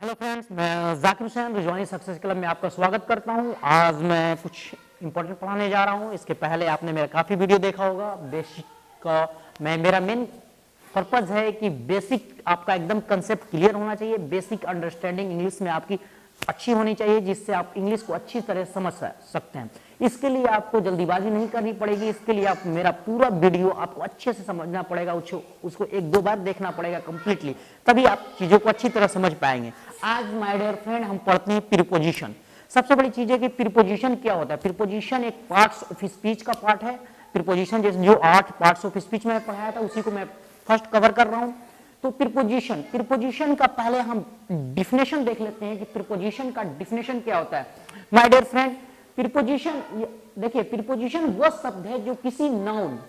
Hello friends, मैं Zakir Hussain रुजवानी success club में आपका स्वागत करता हूं। आज मैं कुछ इंपॉर्टेंट पढ़ाने जा रहा हूं। इसके पहले आपने मेरा काफ़ी वीडियो देखा होगा। बेसिक का मेरा मेन पर्पज़ है कि बेसिक आपका एकदम कंसेप्ट क्लियर होना चाहिए। बेसिक अंडरस्टैंडिंग इंग्लिश में आपकी अच्छी होनी चाहिए, जिससे आप इंग्लिश को अच्छी तरह समझ सकते हैं। इसके लिए आपको जल्दीबाजी नहीं करनी पड़ेगी। इसके लिए आप मेरा पूरा वीडियो आपको अच्छे से समझना पड़ेगा, उसको एक दो बार देखना पड़ेगा कंप्लीटली, तभी आप चीज़ों को अच्छी तरह समझ पाएंगे। आज माय डियर फ्रेंड हम पढ़ते हैं प्रीपोजिशन। सबसे बड़ी चीज़ है कि प्रीपोजिशन क्या होता है। प्रीपोजिशन एक पार्ट्स ऑफ स्पीच का पार्ट है। प्रीपोजिशन जैसे जो 8 पार्ट्स ऑफ स्पीच में पढ़ाया था, उसी को मैं फर्स्ट कवर कर रहा हूँ। तो प्रीपोजिशन का पहले हम डिफिनेशन देख लेते हैं कि प्रीपोजिशन का डिफिनेशन क्या होता है। माय डियर फ्रेंड, प्रीपोजिशन देखिए, प्रीपोजिशन वो शब्द है जो किसी नाउन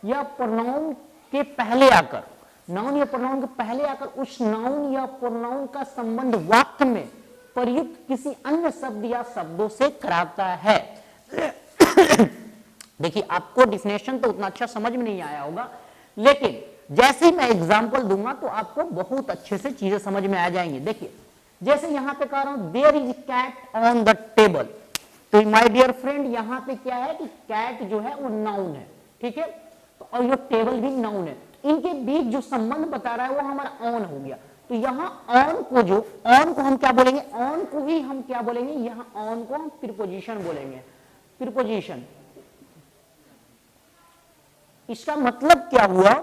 या प्रोनाउन के पहले आकर, नाउन या प्रोनाउन के पहले आकर उस नाउन या प्रोनाउन का संबंध वाक्य में प्रयुक्त किसी अन्य शब्द या शब्दों से कराता है। देखिए, आपको डिफिनेशन तो उतना अच्छा समझ में नहीं आया होगा, लेकिन जैसे ही मैं एग्जांपल दूंगा तो आपको बहुत अच्छे से चीजें समझ में आ जाएंगी। देखिए, जैसे यहां पे कह रहा हूं there is cat on the table, तो माय डियर फ्रेंड यहां पे क्या है कि कैट जो है वो नाउन है, ठीक है, तो और ये टेबल भी नाउन है। इनके बीच जो संबंध बता रहा है वो हमारा ऑन हो गया। तो यहां ऑन को हम क्या बोलेंगे, ऑन को ही हम क्या बोलेंगे, यहां ऑन को हम प्रीपोजिशन बोलेंगे। प्रीपोजिशन, इसका मतलब क्या हुआ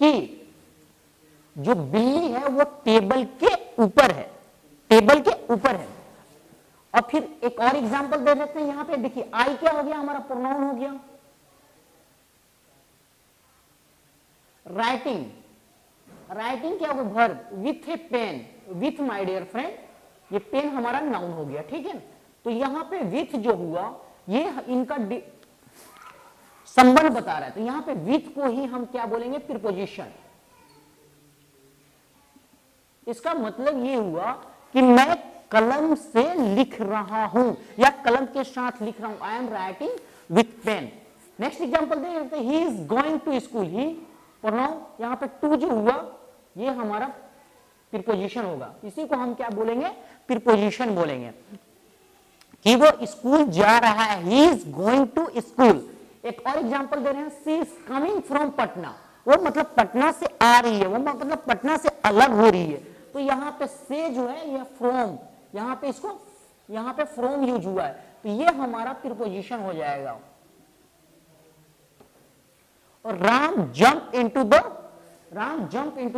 कि जो बिल्ली है वो टेबल के ऊपर है, टेबल के ऊपर है। और फिर एक और एग्जांपल दे देते हैं। यहां पे देखिए, आई क्या हो गया, हमारा प्रोनाउन हो गया। राइटिंग, राइटिंग क्या होगा, verb. With a pen, with my dear friend, ये पेन हमारा नाउन हो गया, ठीक है। तो यहां पे विथ जो हुआ ये इनका संबंध बता रहा है, तो यहां पे विथ को ही हम क्या बोलेंगे, प्रीपोजिशन। इसका मतलब ये हुआ कि मैं कलम से लिख रहा हूं या कलम के साथ लिख रहा हूं। I am writing with pen. Next example देखते हैं, he is going to school. He pronoun, यहां पे टू जो हुआ ये हमारा प्रीपोजिशन होगा। इसी को हम क्या बोलेंगे, प्रीपोजिशन बोलेंगे कि वो स्कूल जा रहा है। He is going to school. एक और एग्जांपल दे रहे हैं, she is coming from Patna. वो मतलब पटना से आ रही है, वो मतलब पटना से अलग हो रही है। तो यहाँ पे से जो है यह फ्रॉम, यहाँ पे इसको यहाँ पे फ्रॉम यूज हुआ है, तो ये हमारा प्रीपोजिशन हो जाएगा। और Ram jump into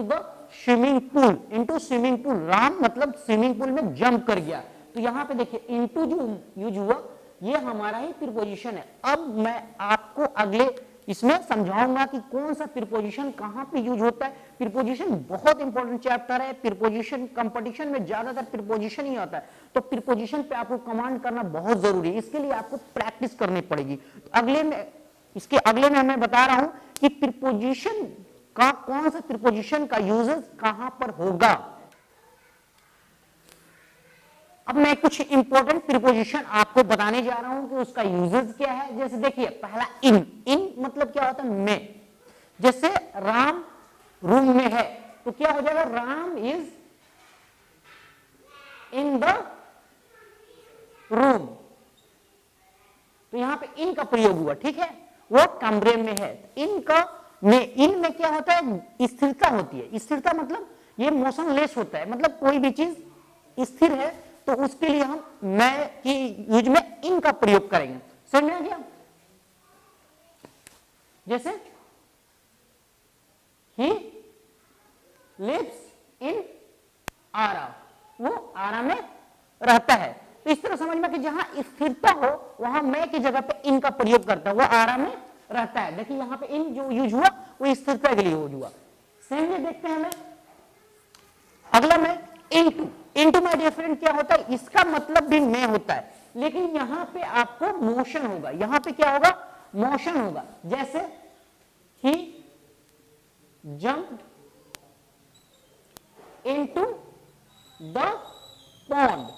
the swimming pool. Into swimming pool, Ram मतलब स्विमिंग पूल में जंप कर गया। तो यहाँ पे देखिए इनटू जो यूज हुआ ये हमारा ही प्रीपोजिशन है। अब मैं आपको अगले इसमें समझाऊंगा कि कौन सा प्रीपोजिशन कहां पे यूज होता है। प्रीपोजिशन बहुत इंपॉर्टेंट चैप्टर है। प्रीपोजिशन कंपटीशन में ज्यादातर प्रीपोजिशन ही आता है, तो प्रीपोजिशन पे आपको कमांड करना बहुत जरूरी है। इसके लिए आपको प्रैक्टिस करनी पड़ेगी। तो इसके अगले में मैं बता रहा हूं कि प्रीपोजिशन का कौन सा प्रीपोजिशन का यूजेस कहां पर होगा। अब मैं कुछ इंपॉर्टेंट प्रीपोजिशन आपको बताने जा रहा हूं कि उसका यूजेस क्या है। जैसे देखिए, पहला इन मतलब क्या होता है, में। जैसे राम रूम में है, तो क्या हो जाएगा, Ram is in the room. तो यहां पे इन का प्रयोग हुआ, ठीक है, वो कमरे में है। इन में क्या होता है, स्थिरता होती है। स्थिरता मतलब ये मोशनलेस होता है, मतलब कोई भी चीज स्थिर है तो उसके लिए हम मैं की यूज में इन का प्रयोग करेंगे। समझ में आ गया। जैसे ही लिव्स इन आरा, वो आरा में रहता है। तो इस तरह समझ में कि जहां स्थिरता हो वहां मैं की जगह पे इन का प्रयोग करता है, वो आरा में रहता है। देखिए यहां पे इन जो यूज हुआ वो स्थिरता के लिए यूज हुआ। सेम ये देखते हैं हमें अगला में इनटू माय डियर फ्रेंड क्या होता है, इसका मतलब भी में होता है, लेकिन यहां पे आपको मोशन होगा। यहां पे क्या होगा, मोशन होगा। जैसे ही jumped into the pond.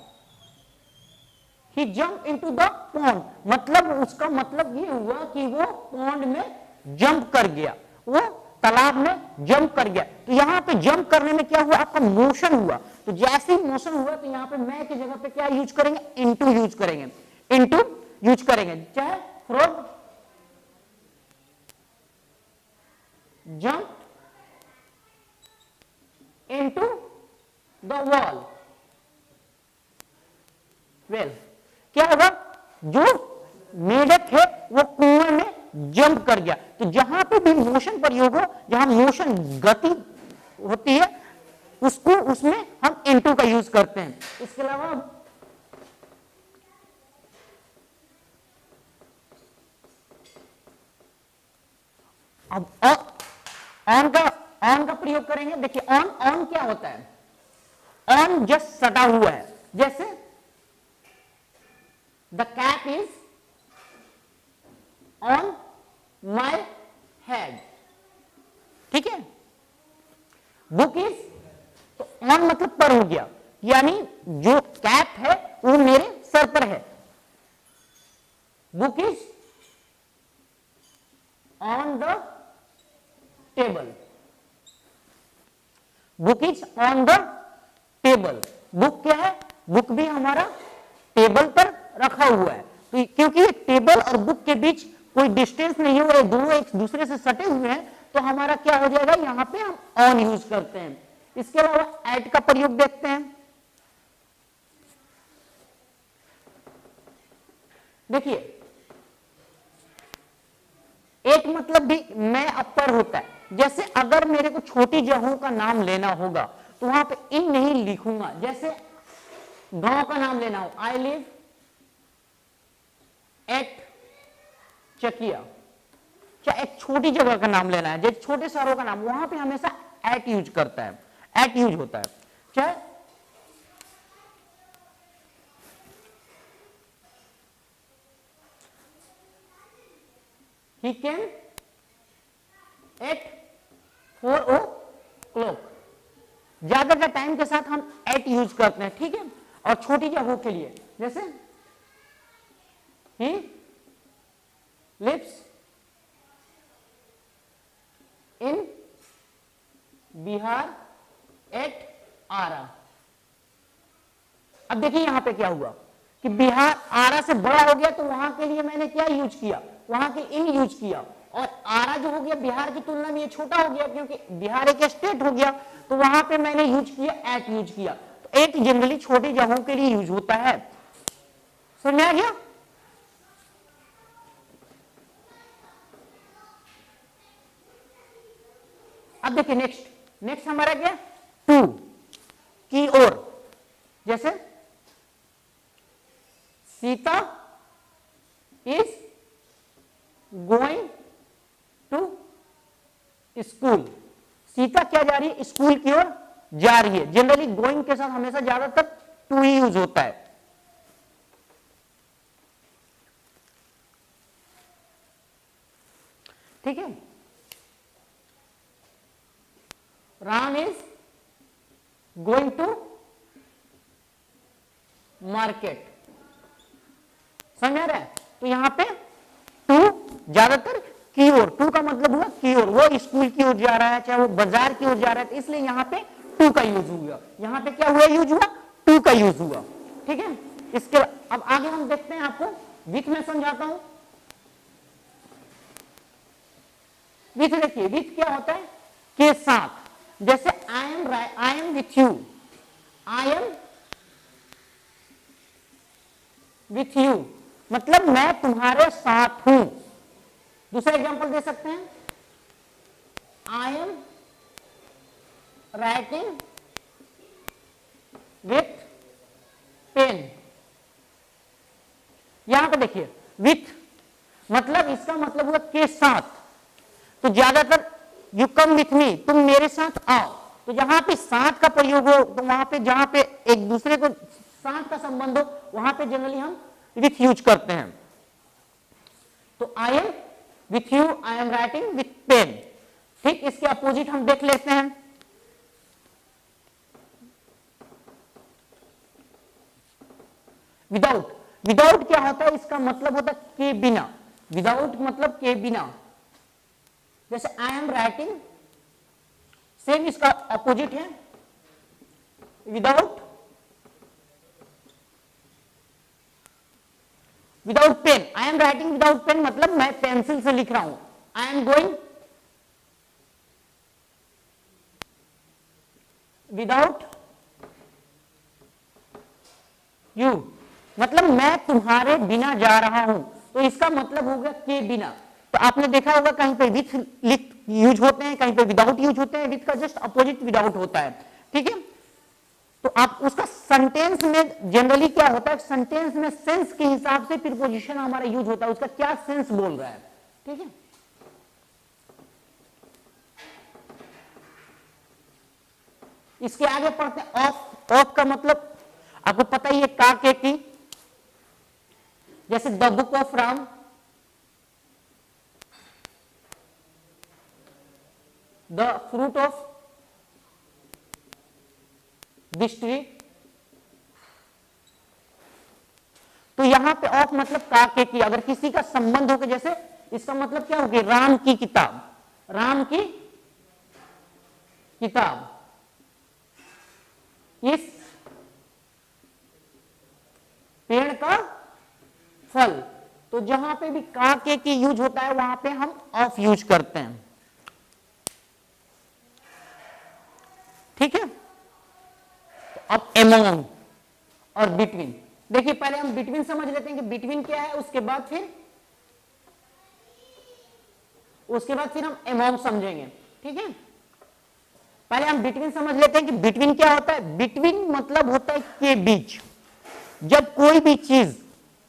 He jump into the pond, मतलब उसका मतलब ये हुआ कि वो पॉन्ड में जंप कर गया, वो तालाब में जंप कर गया। तो यहां पे जंप करने में क्या हुआ, आपका मोशन हुआ। तो जैसे ही मोशन हुआ तो यहाँ पे मैं की जगह पे क्या यूज करेंगे, इनटू यूज करेंगे, इनटू यूज करेंगे, चाहे frog jump into the wall. Well क्या होगा, जो मेढक है वो कुएं में जंप कर गया। तो जहां पे भी मोशन प्रयोग हो, जहां मोशन गति होती है, उसको उसमें हम इनटू का यूज करते हैं। इसके अलावा अब ऑन का प्रयोग करेंगे। देखिए ऑन क्या होता है, ऑन जस्ट सटा हुआ है, जैसे the cap is on my head, ठीक है। बुक इज, तो ऑन मतलब पर हो गया, यानी जो कैप है वो मेरे सर पर है। Book is on the table, book is on the table. Book क्या है, बुक भी हमारा टेबल पर रखा हुआ है। तो क्योंकि टेबल और बुक के बीच कोई डिस्टेंस नहीं है, दोनों एक दूसरे से सटे हुए हैं, तो हमारा क्या हो जाएगा, यहां पे हम ऑन यूज करते हैं। इसके अलावा एट का प्रयोग देखते हैं। देखिए एक मतलब भी मैं अपर होता है, जैसे अगर मेरे को छोटी जगहों का नाम लेना होगा तो वहां पे इन नहीं लिखूंगा। जैसे गांव का नाम लेना हो, आई लिव एट चकिया, चाहे एक छोटी जगह का नाम लेना है, जैसे छोटे शहरों का नाम, वहां पे हमेशा एट यूज करता है, एट यूज होता है। चाहे he came at 4 o'clock, ज्यादातर टाइम के साथ हम एट यूज करते हैं, ठीक है। और छोटी जगहों के लिए जैसे he lives in Bihar at Arrah. अब देखिए यहां पे क्या हुआ कि बिहार आरा से बड़ा हो गया, तो वहां के लिए मैंने क्या यूज किया, वहां के इन यूज किया। और आरा जो हो गया बिहार की तुलना में ये छोटा हो गया, क्योंकि बिहार एक स्टेट हो गया, तो वहां पे मैंने यूज किया एट यूज किया। तो एट जनरली छोटी जगहों के लिए यूज होता है। समझ में आ गया। अब देखिए नेक्स्ट हमारा क्या, टू की ओर। जैसे Sita is going to school, Sita क्या जा रही है, स्कूल की ओर जा रही है। जनरली गोइंग के साथ हमेशा ज्यादातर टू ही यूज होता है। ठीक है। Ram is going to market, समझ रहे हैं। तो यहां पे टू ज्यादातर की ओर, टू का मतलब हुआ की ओर, वो स्कूल की ओर जा रहा है, चाहे वो बाजार की ओर जा रहा है, तो इसलिए यहां पे टू का यूज हुआ। यहां पे क्या हुआ, यूज हुआ, टू का यूज हुआ, ठीक है। इसके अब आगे हम देखते हैं, आपको विथ में समझाता हूं। विथ देखिए, विथ क्या होता है, के साथ। जैसे I am with you, I am with you मतलब मैं तुम्हारे साथ हूं। दूसरा एग्जांपल दे सकते हैं, I am writing with pen. यहां पर देखिए विथ मतलब इसका मतलब हुआ के साथ। तो ज्यादातर यू कम विथ मी, तुम मेरे साथ आओ। तो जहां पे साथ का प्रयोग हो, तो वहां पे जहां पे एक दूसरे को साथ का संबंध हो, वहां पे जनरली हम विथ यूज करते हैं। तो I am with you, I am writing with pen. ठीक, इसके अपोजिट हम देख लेते हैं। विदाउट, विदाउट क्या होता है, इसका मतलब होता है के बिना। विदाउट मतलब के बिना। जैसे आई एम राइटिंग, सेम इसका अपोजिट है without without pen, I am writing without pen मतलब मैं पेंसिल से लिख रहा हूं। I am going without you, मतलब मैं तुम्हारे बिना जा रहा हूं, तो इसका मतलब होगा के बिना। तो आपने देखा होगा कहीं पे विथ लिख यूज होते हैं, कहीं पे विदाउट यूज होते हैं, विथ का जस्ट अपोजिट विदाउट होता है, ठीक है। तो आप उसका सेंटेंस में जनरली क्या होता है, सेंटेंस में सेंस के हिसाब से प्रीपोजिशन हमारा यूज होता है, उसका क्या सेंस बोल रहा है, ठीक है। इसके आगे पढ़ते हैं ऑफ। ऑफ का मतलब आपको पता ही है, का के की, जैसे the book of Ram, the fruit of this tree. तो यहां पे ऑफ मतलब का के की, अगर किसी का संबंध हो, जैसे इसका मतलब क्या हो गया, राम की किताब, राम की किताब, इस पेड़ का फल। तो जहां पे भी का के की यूज होता है वहां पे हम ऑफ यूज करते हैं, ठीक है। तो अब एमोंग और बिटवीन, देखिए पहले हम बिटवीन समझ लेते हैं कि बिटवीन क्या है, उसके बाद फिर हम एमोंग समझेंगे, ठीक है। पहले हम बिटवीन समझ लेते हैं कि बिटवीन क्या होता है। बिटवीन मतलब होता है के बीच। जब कोई भी चीज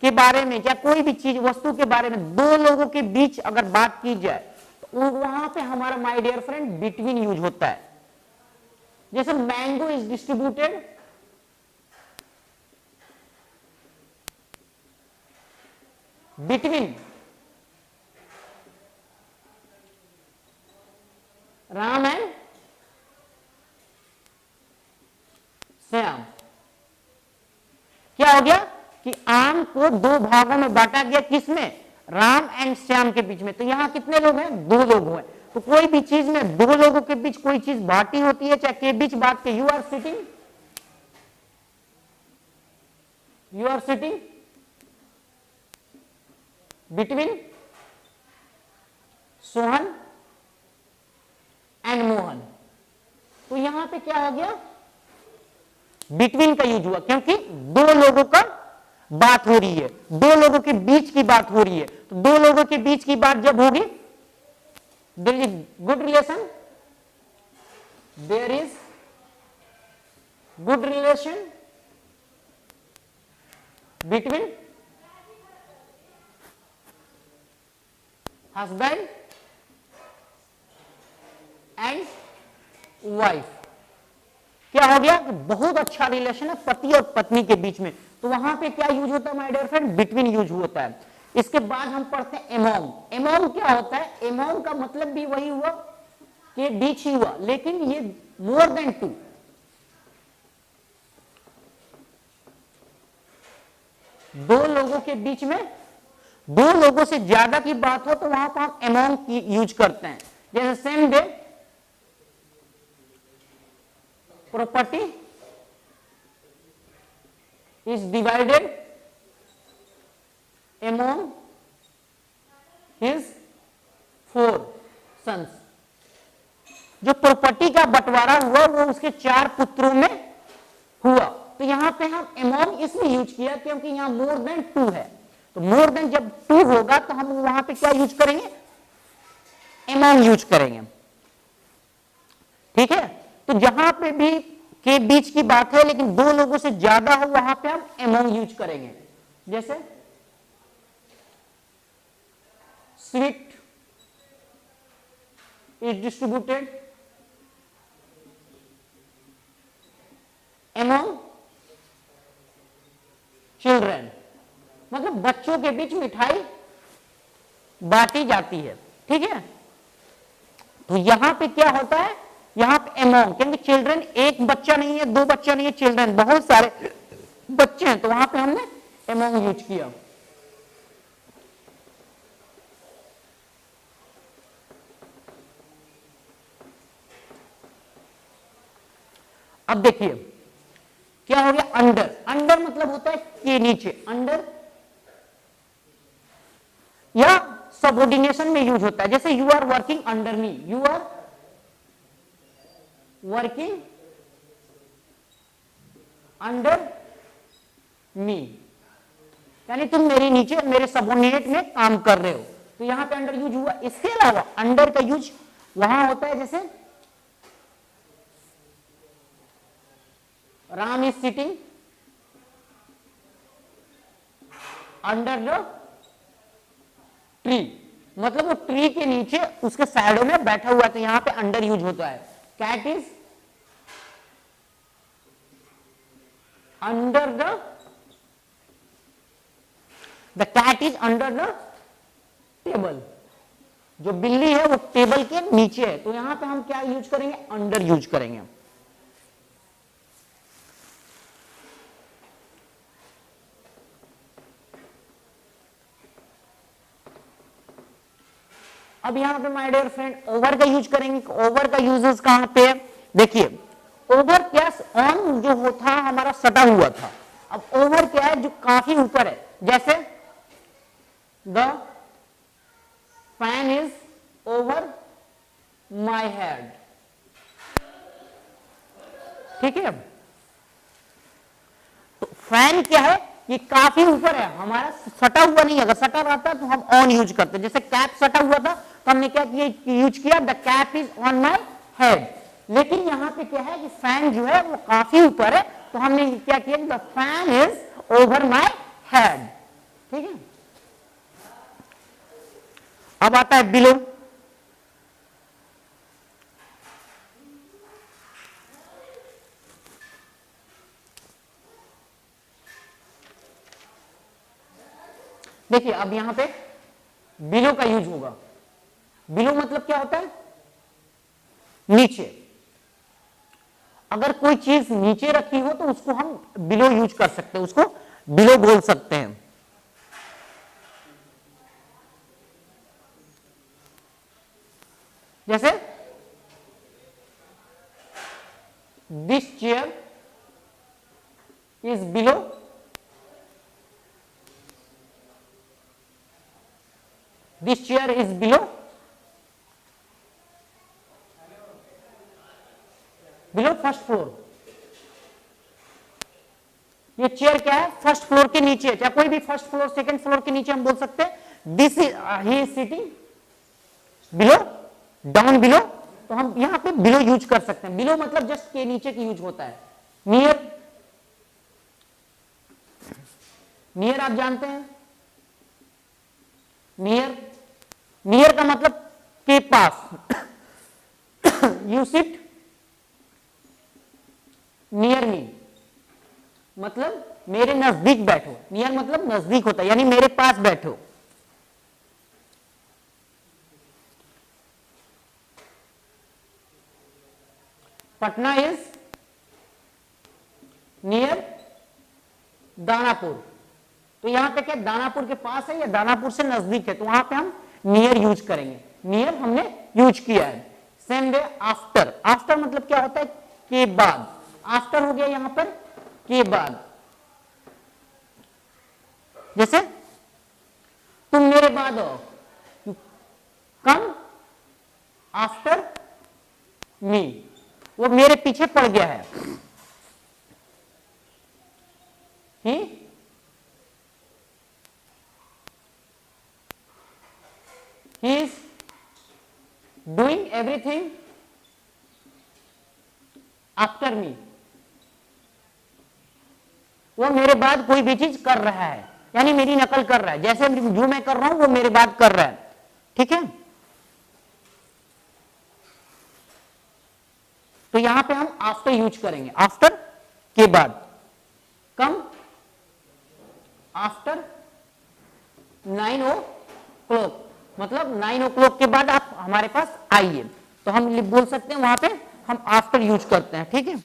के बारे में या कोई भी चीज वस्तु के बारे में दो लोगों के बीच अगर बात की जाए तो वहां पे हमारा my dear friend between use होता है। जैसे mango is distributed between Ram and Shyam. क्या हो गया कि आम को दो भागों में बांटा गया, किसमें, राम एंड श्याम के बीच में। तो यहां कितने लोग हैं, दो लोग हैं। तो कोई भी चीज में दो लोगों के बीच कोई चीज बांटी होती है, चाहे के बीच बांट के, you are sitting between Sohan and Mohan. तो यहां पे क्या हो गया, बिटवीन का यूज हुआ, क्योंकि दो लोगों का बात हो रही है, दो लोगों के बीच की बात हो रही है। तो दो लोगों के बीच की बात जब होगी, there is good relation, there is good relation between husband and wife. क्या हो गया, बहुत अच्छा रिलेशन है पति और पत्नी के बीच में। तो वहां पे क्या यूज होता है my dear friend, between use होता है। इसके बाद हम पढ़ते हैं एमोंग। एमोंग क्या होता है, एमोंग का मतलब भी वही हुआ कि बीच ही हुआ, लेकिन ये मोर देन टू। दो लोगों के बीच में, दो लोगों से ज्यादा की बात हो तो वहां पर हम एमोंग यूज करते हैं। जैसे same day property is divided among his 4 sons। जो प्रॉपर्टी का बंटवारा हुआ वो उसके 4 पुत्रों में हुआ। तो यहां पे हम among इसमें यूज किया क्योंकि यहां मोर देन 2 है। तो मोर देन जब 2 होगा तो हम वहां पे क्या यूज करेंगे, among यूज करेंगे, ठीक है। तो जहां पे भी के बीच की बात है लेकिन दो लोगों से ज्यादा हो वहां पे हम among यूज करेंगे। जैसे sweet is distributed among children, मतलब बच्चों के बीच मिठाई बांटी जाती है, ठीक है। तो यहां पे क्या होता है, यहां पे among, क्योंकि चिल्ड्रन एक बच्चा नहीं है, दो बच्चा नहीं है, चिल्ड्रन बहुत सारे बच्चे हैं, तो वहां पे हमने among यूज किया। अब देखिए क्या हो गया अंडर, अंडर मतलब होता है के नीचे, अंडर या सबऑर्डिनेशन में यूज होता है, जैसे you are working under me, you are working under me, यानी तुम मेरे नीचे मेरे सबऑर्डिनेट में काम कर रहे हो, तो यहां पे अंडर यूज हुआ। इसके अलावा अंडर का यूज वहां होता है, जैसे Ram is sitting under the tree, मतलब वो ट्री के नीचे उसके शैडो में बैठा हुआ है, तो यहां पे अंडर यूज होता है। Cat is under the cat is under the table, जो बिल्ली है वो टेबल के नीचे है, तो यहां पे हम क्या यूज करेंगे, अंडर यूज करेंगे। अब यहां पे माय डियर फ्रेंड ओवर का यूज करेंगे। ओवर का यूजेस कहां पे है, देखिए ओवर क्या ऑन जो होता हमारा सटा हुआ था, अब ओवर क्या है जो काफी ऊपर है, जैसे the fan is over my head, ठीक है। तो फैन क्या है, ये काफी ऊपर है, हमारा सटा हुआ नहीं, अगर सटा रहता तो हम ऑन यूज करते, जैसे कैप सटा हुआ था तो हमने क्या किया यूज किया, the cap is on my head. लेकिन यहां पे क्या है कि फैन जो है वो काफी ऊपर है, तो हमने क्या किया, the fan is over my head, ठीक है। अब आता है बिलो, देखिए अब यहां पे बिलो का यूज होगा। बिलो मतलब क्या होता है, नीचे, अगर कोई चीज नीचे रखी हो तो उसको हम बिलो यूज कर सकते हैं, उसको बिलो बोल सकते हैं। जैसे this chair is below this chair is below first floor, ये चेयर क्या है, फर्स्ट फ्लोर के नीचे, चाहे कोई भी फर्स्ट फ्लोर सेकंड फ्लोर के नीचे हम बोल सकते हैं this is he is sitting below, down below, तो हम यहां पे बिलो यूज कर सकते हैं। बिलो मतलब जस्ट के नीचे की यूज होता है। नियर, नियर आप जानते हैं, नियर, नियर का मतलब के पास, यू सिट नियर मी, मतलब मेरे नजदीक बैठो, नियर मतलब नजदीक होता है, यानी मेरे पास बैठो। पटना इज नियर दानापुर, तो यहां पे क्या दानापुर के पास है या दानापुर से नजदीक है, तो वहां पे हम नियर यूज करेंगे। नियर हमने यूज किया है। सेम वे आफ्टर, आफ्टर मतलब क्या होता है, के बाद, आफ्टर हो गया यहां पर के बाद, जैसे तुम मेरे बाद हो, कम आफ्टर मी, वो मेरे पीछे पड़ गया है। ही is doing everything after me, वो मेरे बाद कोई भी चीज कर रहा है, यानी मेरी नकल कर रहा है, जैसे जो मैं कर रहा हूं वो मेरे बाद कर रहा है, ठीक है। तो यहां पे हम आफ्टर यूज करेंगे, आफ्टर के बाद, कम आफ्टर 9 o'clock, मतलब 9 o'clock के बाद आप हमारे पास आइए, तो हम बोल सकते हैं वहां पे हम आफ्टर यूज करते हैं, ठीक है।